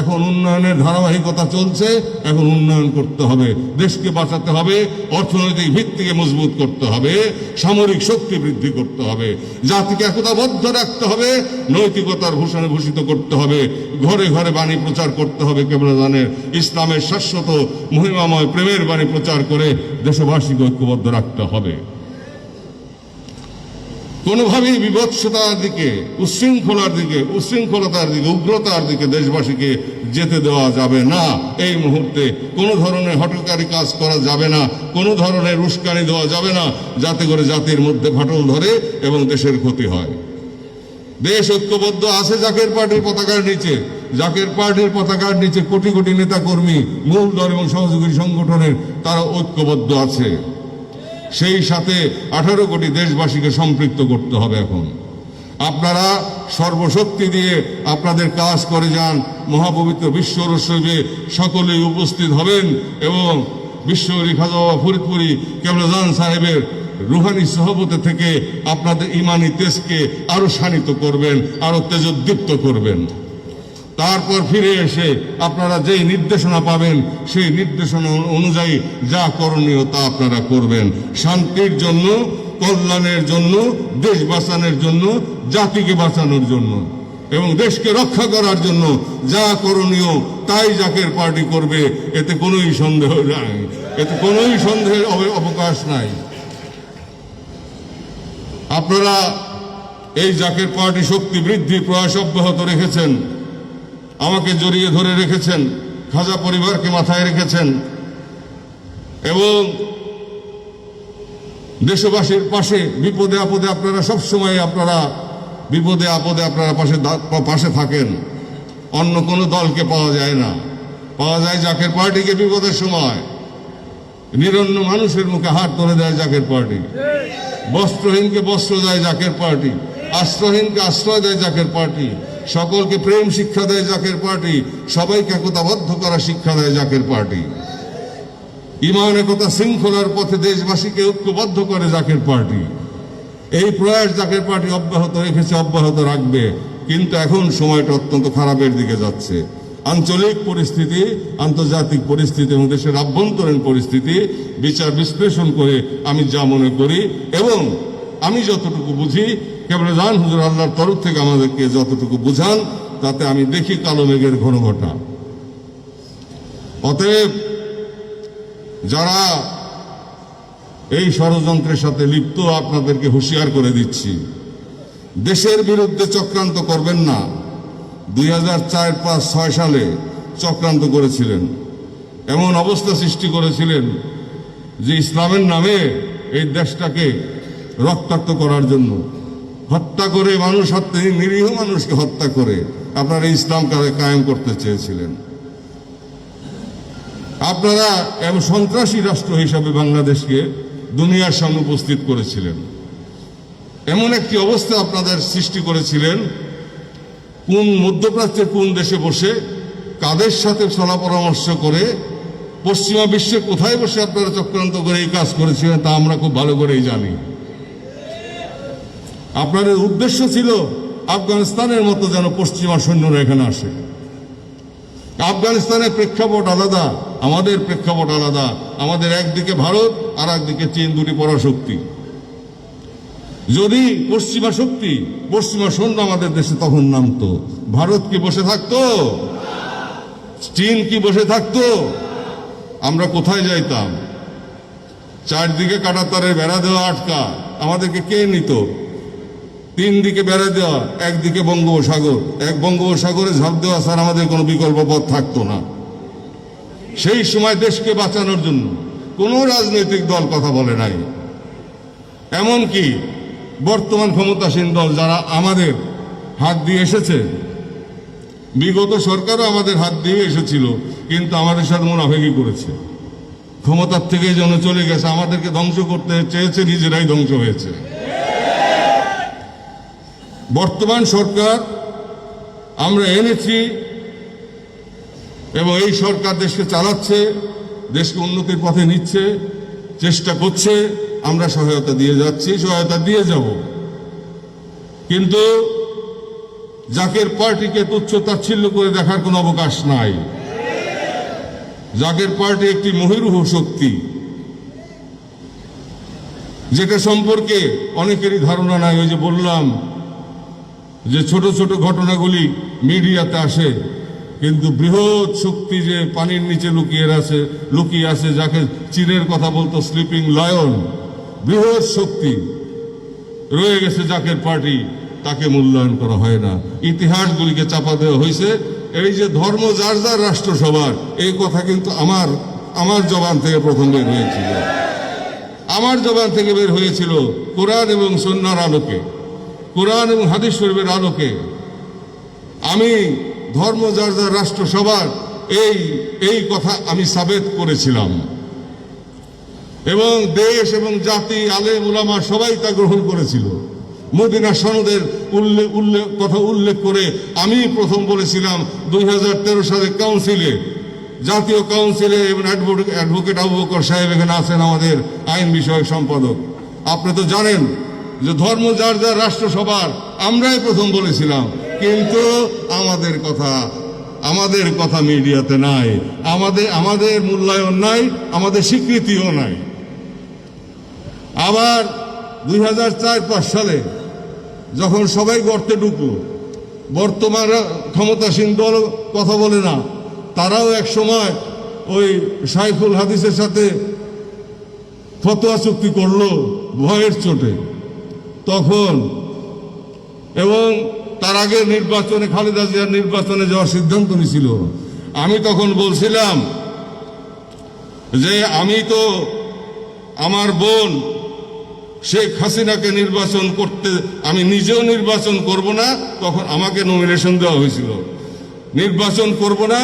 এখন উন্নয়নের ধারাবাহিকতা চলছে, এখন উন্নয়ন করতে হবে, দেশকে বাঁচাতে হবে, অর্থনৈতিক ভিত্তিকে মজবুত করতে হবে, সামরিক শক্তি বৃদ্ধি করতে হবে, জাতিকে একতাবদ্ধ রাখতে হবে, নৈতিকতার ভূষণে ভূষিত করতে হবে, ঘরে ঘরে বাণী প্রচার করতে হবে। কেবলাদানের ইসলামের শাশ্বত মহিমাময় প্রেমের বাণী প্রচার করে দেশবাসীকে ঐক্যবদ্ধ রাখতে হবে। কোনোভাবেই বিভৎসতার দিকে, উচ্ছৃঙ্খলতার দিকে, উগ্রতার দিকে দেশবাসীকে যেতে দেওয়া যাবে না। এই মুহূর্তে কোনো ধরনের হঠকারী কাজ করা যাবে না, কোনো ধরনের উস্কানি দেওয়া যাবে না, যাতে করে জাতির মধ্যে ফাটল ধরে এবং দেশের ক্ষতি হয়। দেশ ঐক্যবদ্ধ আছে জাকের পার্টির পতাকার নিচে। জাকের পার্টির পতাকার নিচে কোটি কোটি নেতা কর্মী, মূল দল এবং সহযোগী সংগঠনের তারা ঐক্যবদ্ধ আছে। সেই সাথে 18 কোটি দেশবাসীকে সম্পৃক্ত করতে হবে। এখন আপনারা সর্বশক্তি দিয়ে আপনাদের কাজ করে যান। মহাপবিত্র বিশ্ব উৎসবে সকলেই উপস্থিত হবেন এবং বিশ্বরী খাজা বাবা ফরিদপুরি কেবলাদান সাহেবের রুহানি সহবতে থেকে আপনাদের ইমানি তেজকে আরো শানিত করবেন, আরো তেজোদ্দীপ্ত করবেন। তারপর ফিরে এসে আপনারা যেই নির্দেশনা পাবেন, সেই নির্দেশনা অনুযায়ী যা করণীয় তা আপনারা করবেন। শান্তির জন্য, কল্যাণের জন্য, দেশ বাঁচানোর জন্য, জাতিকে বাঁচানোর জন্য এবং দেশকে রক্ষা করার জন্য যা করণীয় তাই জাকের পার্টি করবে, এতে কোনোই সন্দেহ নাই, এতে কোনোই সন্দেহের অবকাশ নাই। আপনারা এই জাকের পার্টি শক্তি বৃদ্ধির প্রয়াস অব্যাহত রেখেছেন, আমাকে জড়িয়ে ধরে রেখেছেন, খাজা পরিবারকে মাথায় রেখেছেন এবং দেশবাসীর পাশে বিপদে আপদে আপনারা সবসময় বিপদে আপদে আপনারা পাশে থাকেন। অন্য কোনো দলকে পাওয়া যায় না, পাওয়া যায় জাকের পার্টিকে বিপদের সময়। নিরন্ন মানুষের মুখে হাত তুলে দেয় জাকের পার্টি, বস্ত্রহীনকে বস্ত্র দেয় জাকের পার্টি, আশ্রয়হীনকে আশ্রয় দেয় জাকের পার্টি, সকলকে প্রেম শিক্ষা দেয় জাকের পার্টি, সবাইকে একতাবদ্ধ করা শিক্ষা দেয় জাকের পার্টি। ইমান একতা শৃঙ্খলার পথে দেশবাসীকে ঐক্যবদ্ধ করে জাকের পার্টি। এই প্রয়াস জাকের পার্টি অব্যাহত রেখেছে, অব্যাহত রাখবে। কিন্তু এখন সময়টা অত্যন্ত খারাপের দিকে যাচ্ছে। আঞ্চলিক পরিস্থিতি, আন্তর্জাতিক পরিস্থিতি এবং দেশের আভ্যন্তরীণ পরিস্থিতি বিচার বিশ্লেষণ করে আমি যা মনে করি এবং আমি যতটুকু বুঝি, কেবল জান হুজুর আল্লাহর তরফ থেকে আমাদেরকে যতটুকু বুঝান, তাতে আমি দেখি কালো মেঘের ঘন ঘটা। অতএব যারা এই ষড়যন্ত্রের সাথে লিপ্ত, আপনাদেরকে হুঁশিয়ার করে দিচ্ছি, দেশের বিরুদ্ধে চক্রান্ত করবেন না। 2004, 5, 6 সালে চক্রান্ত করেছিলেন, এমন অবস্থা সৃষ্টি করেছিলেন যে ইসলামের নামে এই দেশটাকে রক্তাক্ত করার জন্য হত্যা করে, মানুষ হত্যা, নিরীহ মানুষকে হত্যা করে আপনারা ইসলাম কায়েম করতে চেয়েছিলেন। আপনারা এমন সন্ত্রাসী রাষ্ট্র হিসাবে বাংলাদেশকে দুনিয়ার সামনে উপস্থিত করেছিলেন। এমন একটি অবস্থা আপনাদের সৃষ্টি করেছিলেন, কোন মধ্যপ্রাচ্যের কোন দেশে বসে, কাদের সাথে সলা পরামর্শ করে, পশ্চিমা বিশ্বে কোথায় বসে আপনারা চক্রান্ত করে এই কাজ করেছিলেন তা আমরা খুব ভালো করেই জানি। আপনাদের উদ্দেশ্য ছিল আফগানিস্তানের মতো যেন পশ্চিমা সৈন্যরা এখানে আসে। আফগানিস্তানের প্রেক্ষাপট আলাদা, আমাদের প্রেক্ষাপট আলাদা। আমাদের একদিকে ভারত আর একদিকে চীন, দুটি পরাশক্তি। যদি পশ্চিমা শক্তি, পশ্চিমা সৈন্য আমাদের দেশে তখন নামতো, ভারত কি বসে থাকতো? চীন কি বসে থাকতো? আমরা কোথায় যাইতাম? চারদিকে কাঁটাতারের বেড়া দেওয়া আটকা, আমাদেরকে কে নিত? 3 দিকে বেড়া দেওয়া, একদিকে বঙ্গোপসাগর, বঙ্গোপসাগরে ঝাঁপ দেওয়া স্যার, আমাদের কোনো বিকল্প পথ থাকতো না। সেই সময় দেশকে বাঁচানোর জন্য কোনো রাজনৈতিক দল কথা বলে নাই। এমনকি বর্তমান ক্ষমতাসীন দল যারা আমাদের হাত দিয়ে এসেছে, বিগত সরকারও আমাদের হাত দিয়ে এসেছিল, কিন্তু আমাদের সাথে মুনাফিকি করেছে, ক্ষমতার থেকে যেন চলে গেছে, আমাদেরকে ধ্বংস করতে চেয়েছে, নিজেরাই ধ্বংস হয়েছে। বর্তমান সরকার আমরা এনেছি এবং এই সরকার দেশকে চালাচ্ছে, দেশকে উন্নতির পথে নিচ্ছে, চেষ্টা করছে। আমরা সহায়তা দিয়ে যাচ্ছি, সহায়তা দিয়ে যাব। কিন্তু জাকের পার্টিকে তুচ্ছ তাচ্ছিল্য করে দেখার কোনো অবকাশ নাই। জাকের পার্টি একটি মহিরুহ শক্তি, যেটা সম্পর্কে অনেকেরই ধারণা নাই। ওই যে বললাম যে ছোট ছোট ঘটনাগুলি মিডিয়াতে আসে, কিন্তু বৃহৎ শক্তি যে পানির নিচে লুকিয়ে আছে, যাকে চীনের কথা বলতো স্লিপিং লায়ন, বৃহৎ শক্তি রয়ে গেছে জাকের পার্টি, তাকে মূল্যায়ন করা হয় না। ইতিহাসগুলিকে চাপা দেওয়া হয়েছে। এই যে ধর্ম যার যার রাষ্ট্র সবার, এই কথা কিন্তু আমার জবান থেকে প্রথম বের হয়েছিল। আমার জবান থেকে বের হয়েছিল কোরআন এবং সুন্নাহর আলোকে, কোরআন এবং হাদিস শরীফের আলোকে। আমি ধর্ম যার যার রাষ্ট্র সবার এই কথা আমি সাবেত করেছিলাম, এবং দেশ এবং জাতি, আলেম উলামা সবাই তা গ্রহণ করেছিল। মদিনা সনদের কথা উল্লেখ করে আমি প্রথম বলেছিলাম 2013 সালে কাউন্সিলে, জাতীয় কাউন্সিলে, এবং অ্যাডভোকেট আবু বকর সাহেব এখানে আছেন, আমাদের আইন বিষয়ক সম্পাদক। আপনি তো জানেন যে ধর্ম যার যার রাষ্ট্র সবার, আমরাই প্রথম বলেছিলাম, কিন্তু আমাদের কথা মিডিয়াতে নাই, আমাদের মূল্যায়ন নাই, আমাদের স্বীকৃতিও নাই। আবার 2004-5 সালে যখন সবাই গর্তে ঢুকলো, বর্তমান ক্ষমতাসীন দল কথা বলে না, তারাও এক সময় ওই সাইফুল হাদিসের সাথে ফতোয়া চুক্তি করলো ভয়ের চোটে তখন, এবং তার আগে নির্বাচনে, খালেদা জিয়ার নির্বাচনে যাওয়ার সিদ্ধান্ত নিয়েছিল। আমি তখন বলছিলাম যে আমি তো আমার বোন শেখ হাসিনাকে নির্বাচন করতে, আমি নিজেও নির্বাচন করব না, তখন আমাকে নমিনেশন দেওয়া হয়েছিল, নির্বাচন করব না,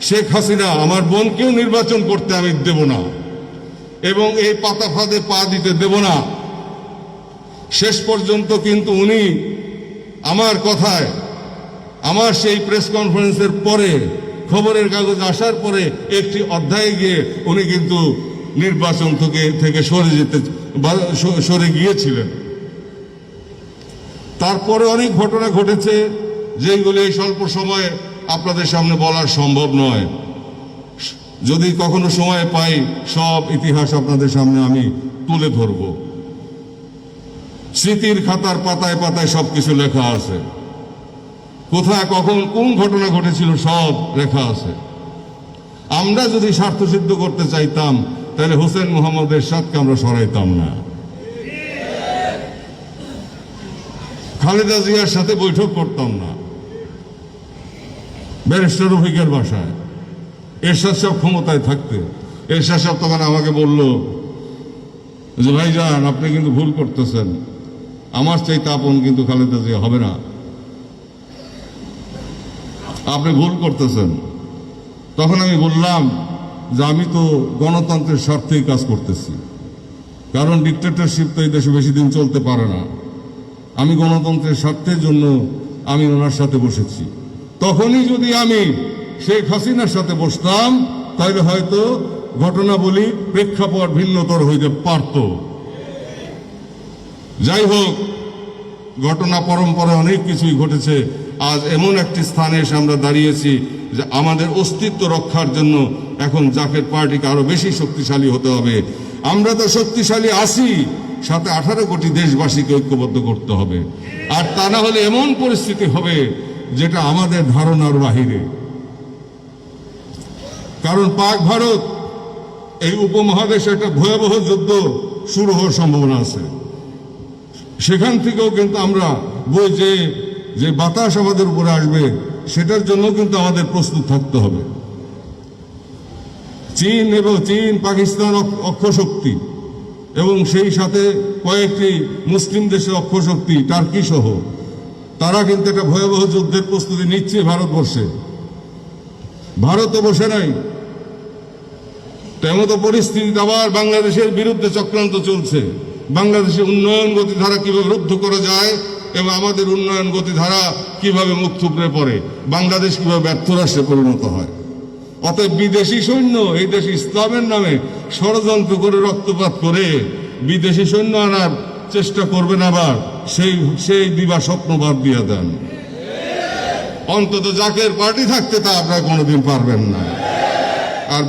শেখ হাসিনা আমার বোনকেও নির্বাচন করতে আমি দেব না, এবং এই পাতা ফাঁদে পা দিতে দেব না। শেষ পর্যন্ত কিন্তু উনি আমার কথায়, আমার সেই প্রেস কনফারেন্সের পরে, খবরের কাগজ আসার পরে একটি অধ্যায়ে গিয়ে উনি কিন্তু নির্বাচন থেকে সরে গিয়েছিলেন। তারপরে অনেক ঘটনা ঘটেছে যেগুলি এই স্বল্প সময়ে আপনাদের সামনে বলা সম্ভব নয়। যদি কখনো সময় পাই, সব ইতিহাস আপনাদের সামনে আমি তুলে ধরব। স্মৃতির খাতার পাতায় পাতায় সবকিছু লেখা আছে, কোথায় কখন কোন ঘটনা ঘটেছিল সব লেখা আছে। আমরা যদি স্বার্থ সিদ্ধ করতে চাইতাম তাহলে হোসেন মোহাম্মদ এরশাদকে আমরা সরাইতাম না, খালেদা জিয়ার সাথে বৈঠক করতাম না ব্যারিস্টার রফিকের বাসায়। এরশাদ সাহেব ক্ষমতায় থাকতে এরশাদ সাহেব তখন আমাকে বলল যে ভাইজান আপনি কিন্তু ভুল করতেছেন, আমার চাইতে আপন কিন্তু খালেদা জিয়া হবে না, আপনি ভুল করতেছেন। তখন আমি বললাম যে আমি তো গণতন্ত্রের স্বার্থেই কাজ করতেছি, কারণ ডিক্টেটরশিপ তো এই দেশে বেশি দিন চলতে পারে না। আমি গণতন্ত্রের স্বার্থের জন্য আমি ওনার সাথে বসেছি। তখনই যদি আমি শেখ হাসিনার সাথে বসতাম তাহলে হয়তো ঘটনাবলী প্রেক্ষাপট ভিন্নতর হইতে পারত। যাই হোক, ঘটনা পরম্পরায় অনেক কিছুই ঘটেছে। আজ এমন একটি স্থানে এসে আমরা দাঁড়িয়েছি যে আমাদের অস্তিত্ব রক্ষার জন্য এখন জাকের পার্টিকে আরো বেশি শক্তিশালী হতে হবে। আমরা তো শক্তিশালী আছি, সাথে 18 কোটি দেশবাসীকে ঐক্যবদ্ধ করতে হবে। আর তা না হলে এমন পরিস্থিতি হবে যেটা আমাদের ধারণার বাহিরে। কারণ পাক ভারত এই উপমহাদেশে একটা ভয়াবহ যুদ্ধ শুরু হওয়ার সম্ভাবনা আছে। সেখান থেকেও কিন্তু আমরা যে বাতাস আমাদের উপরে আসবে সেটার জন্য কিন্তু আমাদের প্রস্তুত থাকতে হবে। চীন পাকিস্তান অক্ষশক্তি এবং সেই সাথে কয়েকটি মুসলিম দেশের অক্ষশক্তি টার্কি সহ তারা কিন্তু একটা ভয়াবহ যুদ্ধের প্রস্তুতি নিচ্ছে ভারতবর্ষে। ভারতও বসে নাই, তেমতো পরিস্থিতিতে আবার বাংলাদেশের বিরুদ্ধে চক্রান্ত চলছে। বাংলাদেশের উন্নয়ন গতিধারা কিভাবে রুদ্ধ করা যায় এবং আমাদের উন্নয়ন গতিধারা কিভাবে মুখ থুবড়ে পড়ে, বাংলাদেশ কিভাবে ব্যর্থ রাষ্ট্রে পরিণত হয়। অতএব বিদেশি সৈন্য এই দেশে ইসলামের নামে ষড়যন্ত্র করে রক্তপাত করে বিদেশি সৈন্য আনার চেষ্টা করবেন, আবার সেই দিবা স্বপ্ন বাদ দিয়ে দেন। অন্তত জাকের পার্টি থাকতে তা আপনারা কোনোদিন পারবেন না। আর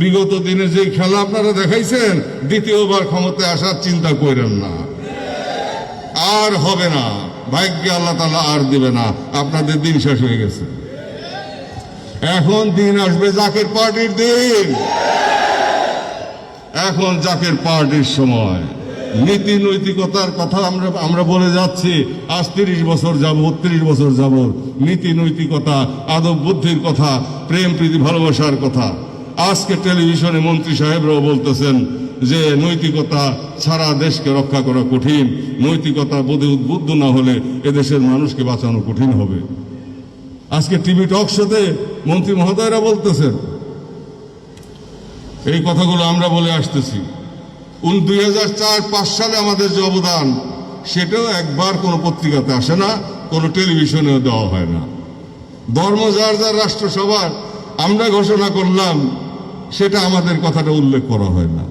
বিগত দিনে যে খেলা আপনারা দেখাইছেন, দ্বিতীয়বার ক্ষমতায় আসার চিন্তা করেন না, আর হবে না। ভাগ্যে আল্লাহ তাআলা আর দিবে না, আপনাদের দিন শেষ হয়ে গেছে। এখন দিন আসবে জাকের পার্টির দিন, এখন জাকের পার্টির সময়। নীতি নৈতিকতার কথা আমরা বলে যাচ্ছি আজ 30 বছর যাব, 32 বছর যাব। নীতি নৈতিকতা, আদব বুদ্ধির কথা, প্রেম প্রীতি ভালোবাসার কথা। আজকে টেলিভিশনে মন্ত্রী সাহেবরাও বলতেছেন যে নৈতিকতা ছাড়া দেশকে রক্ষা করা কঠিন, নৈতিকতা বোধে উদ্বুদ্ধ না হলে এদেশের মানুষকে বাঁচানো কঠিন হবে। আজকে টিভি টক শোতে মন্ত্রী মহোদয়রা বলতেছেন এই কথাগুলো আমরা বলে আসতেছি। 2004-5 সালে আমাদের যে অবদান সেটাও একবার কোনো পত্রিকাতে আসে না, কোনো টেলিভিশনেও দেওয়া হয় না। ধর্ম যার যার রাষ্ট্রসভার আমরা ঘোষণা করলাম, সেটা আমাদের কথাটা উল্লেখ করা হয় না।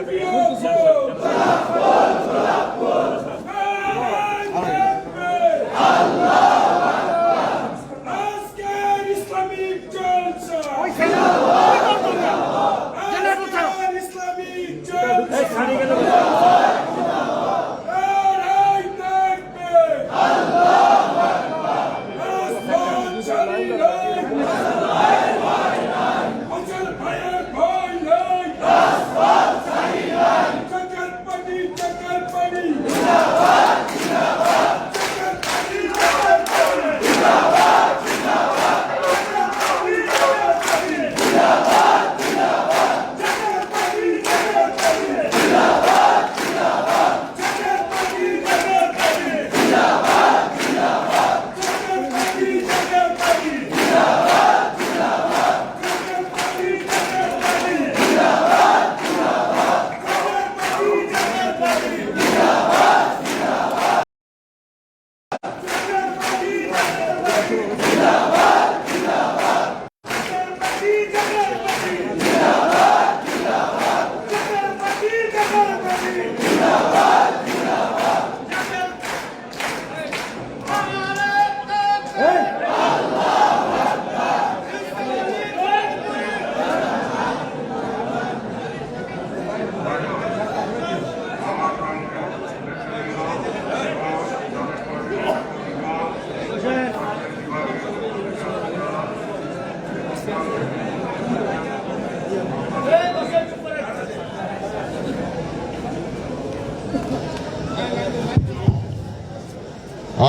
আজকের ইসলামিক জলসা আজকের ইসলামিক জলসা নারায়ে তাকবীর আল্লাহু আকবার আসমান চালিয়ে অচল ভয়ের ভয় নাই আসমান চালিয়ে জগৎপতি জগৎপতি জিন্দাবাদ জিন্দাবাদ জগৎপতি জগৎপতি জিন্দাবাদ জিন্দাবাদ জগৎপতি জগৎপতি জিন্দাবাদ জিন্দাবাদ জগৎপতি জগৎপতি জিন্দাবাদ জিন্দাবাদ জগৎপতি জগৎপতি জিন্দাবাদ জিন্দাবাদ জগৎপতি জগৎপতি জিন্দাবাদ জিন্দাবাদ জগৎপতি জগৎপতি জিন্দাবাদ জিন্দাবাদ জগৎপতি জগৎপতি জিন্দাবাদ জিন্দাবাদ জগৎপতি জগৎপতি জিন্দাবাদ জিন্দাবাদ জগৎপতি জগৎপতি জিন্দাবাদ জিন্দাবাদ জগৎপতি জগৎপতি জিন্দাবাদ জিন্দাবাদ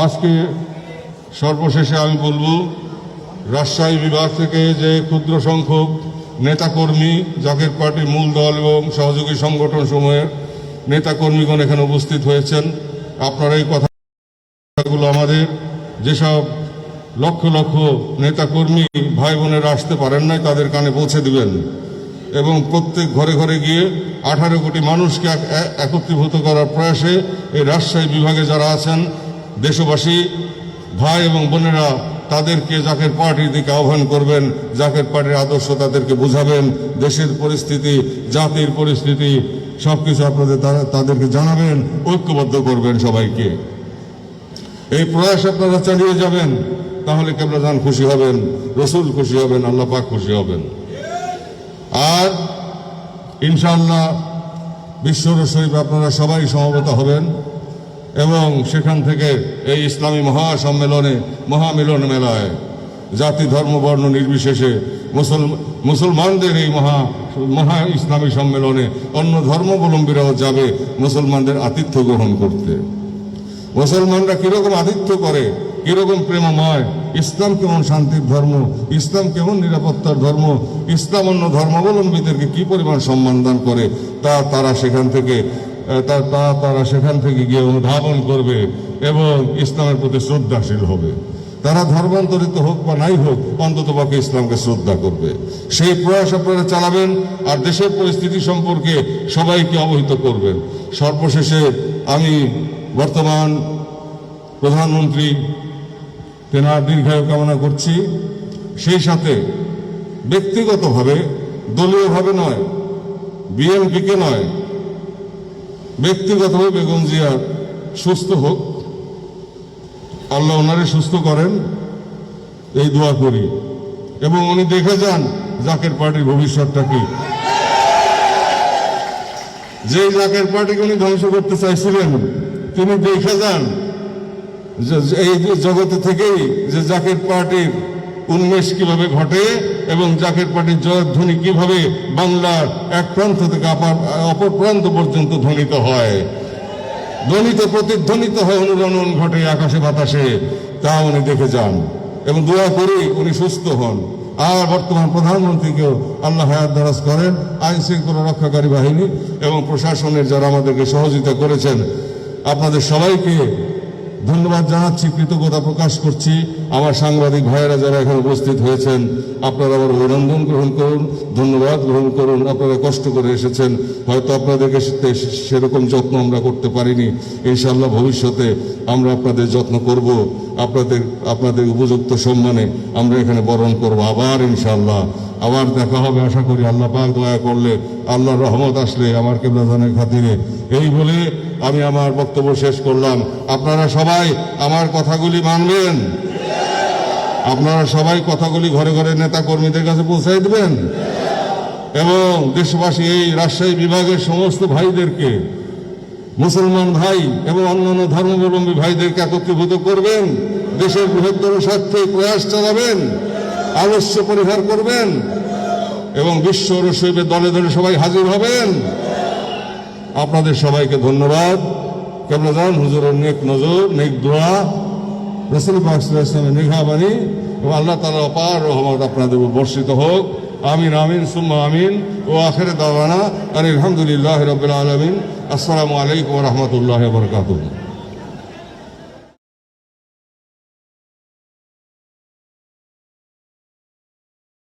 আজকে সর্বশেষে আমি বলবো, রাজশাহী বিভাগ থেকে যে ক্ষুদ্র সংখ্যক নেতাকর্মী জাকের পার্টির মূল দল এবং সহযোগী সংগঠন সমূহের নেতাকর্মীগণ এখানে উপস্থিত হয়েছেন, আপনারা এই কথাগুলো আমাদের যেসব লক্ষ লক্ষ নেতাকর্মী ভাই বোনেরা আসতে পারেন নাই তাদের কানে পৌঁছে দিবেন এবং প্রত্যেক ঘরে ঘরে গিয়ে 18 কোটি মানুষকে একত্রীভূত করার প্রয়াসে এই রাজশাহী বিভাগে যারা আছেন দেশবাসী ভাই এবং বোনেরা তাদেরকে জাকের পার্টির দিকে আহ্বান করবেন, জাকের পার্টির আদর্শ তাদেরকে বুঝাবেন, দেশের পরিস্থিতি জাতির পরিস্থিতি সবকিছু আপনাদের তাদেরকে জানাবেন, ঐক্যবদ্ধ করবেন সবাইকে। এই প্রয়াস আপনারা চালিয়ে যাবেন, তাহলে কেবল জান খুশি হবেন, রসুল খুশি হবেন, আল্লাহ পাক খুশি হবেন। আর ইনশাআল্লাহ বিশ্বর শরীফ আপনারা সবাই সমবেত হবেন এবং সেখান থেকে এই ইসলামী মহাসম্মেলনে মহামিলন মেলায় জাতি ধর্ম বর্ণ নির্বিশেষে মুসলমানদের এই মহা ইসলামী সম্মেলনে অন্য ধর্মাবলম্বীরাও যাবে মুসলমানদের আতিথ্য গ্রহণ করতে। মুসলমানরা কিরকম আতিথ্য করে, কিরকম প্রেমময়, ইসলাম কেমন শান্তির ধর্ম, ইসলাম কেমন নিরাপত্তার ধর্ম, ইসলাম অন্য ধর্মাবলম্বীদেরকে কি পরিমাণ সম্মান দান করে তা তারা সেখান থেকে গিয়ে অনুধাবন করবে এবং ইসলামের প্রতি শ্রদ্ধাশীল হবে। তারা ধর্মান্তরিত হোক বা নাই হোক, অন্ততপক্ষে ইসলামকে শ্রদ্ধা করবে। সেই প্রয়াস আপনারা চালাবেন আর দেশের পরিস্থিতি সম্পর্কে সবাইকে অবহিত করবেন। সর্বশেষে আমি বর্তমান প্রধানমন্ত্রী তেনার দীর্ঘায়ু কামনা করছি, সেই সাথে ব্যক্তিগতভাবে দলীয়ভাবে নয়, বিএনপিকে নয়, ব্যক্তিগতভাবে বেগম জিয়া সুস্থ হোক, আল্লাহ ওনারে সুস্থ করেন এই দোয়া করি এবং উনি দেখে যান জাকের পার্টির ভবিষ্যৎটা কি। যে জাকের পার্টিকে উনি ধ্বংস করতে চাইছিলেন তিনি দেখে যান এই জগতে থেকেই যে জাকের পার্টির উন্মেষ কিভাবে ঘটে এবং জাকের পার্টির জয়ধ্বনি কিভাবে বাংলার এক প্রান্ত থেকে অপর প্রান্ত পর্যন্ত ধ্বনিত হয়, প্রতিধ্বনিত হয়, অনুরণন ঘটে আকাশে বাতাসে, তা উনি দেখে যান এবং দোয়া করি উনি সুস্থ হন। আর বর্তমান প্রধানমন্ত্রীকেও আল্লাহ হায়াত দারাজ করেন, আইন শৃঙ্খলা রক্ষাকারী বাহিনী এবং প্রশাসনের যারা আমাদেরকে সহযোগিতা করেছেন, আপনাদের সবাইকে ধন্যবাদ জানাচ্ছি, কৃতজ্ঞতা প্রকাশ করছি। আমার সাংবাদিক ভাইয়েরা যারা এখানে উপস্থিত হয়েছেন, আপনারা আমার অভিনন্দন গ্রহণ করুন, ধন্যবাদ গ্রহণ করুন। আপনারা কষ্ট করে এসেছেন, হয়তো আপনাদেরকে সেরকম যত্ন আমরা করতে পারিনি, ইনশাআল্লাহ ভবিষ্যতে আমরা আপনাদের যত্ন করব। আপনাদের উপযুক্ত সম্মানে আমরা এখানে বরণ করব আবার ইনশাআল্লাহ। আবার দেখা হবে আশা করি, আল্লাহ পাক দয়া করলে, আল্লাহর রহমত আসলে আমার কিবলাজানের খাতিরে। এই বলে আমি আমার বক্তব্য শেষ করলাম। আপনারা সবাই আমার কথাগুলি মানবেন, আপনারা সবাই কথাগুলি ঘরে ঘরে নেতা কর্মীদের কাছে পৌঁছাই দেবেন এবং দেশবাসী এই রাজশাহী বিভাগের সমস্ত ভাইদেরকে, মুসলমান ভাই এবং অন্যান্য ধর্মাবলম্বী ভাইদেরকে একত্রীভূত করবেন, দেশের বৃহত্তর স্বার্থে প্রয়াস চালাবেন, আলস্য পরিহার করবেন এবং বিশ্ব রসইবে দলে দলে সবাই হাজির হবেন। আপনাদের সবাইকে ধন্যবাদ। কেবলাজান হুজুরের নেক নজর, নেক দোয়া, রাসূল পাক সাল্লাল্লাহু আলাইহি ওয়াসাল্লামের নিগাহবাণী এবং আল্লাহ তাআলার অপার রহমত আপনাদের উপর বর্ষিত হোক। আমিন আমিন সুম্মা আমিন। ও আখির দাওয়ানা আলহামদুলিল্লাহি রাব্বিল আলামিন। আসসালামু আলাইকুম ওয়া রাহমাতুল্লাহি ওয়া বারাকাতুহু।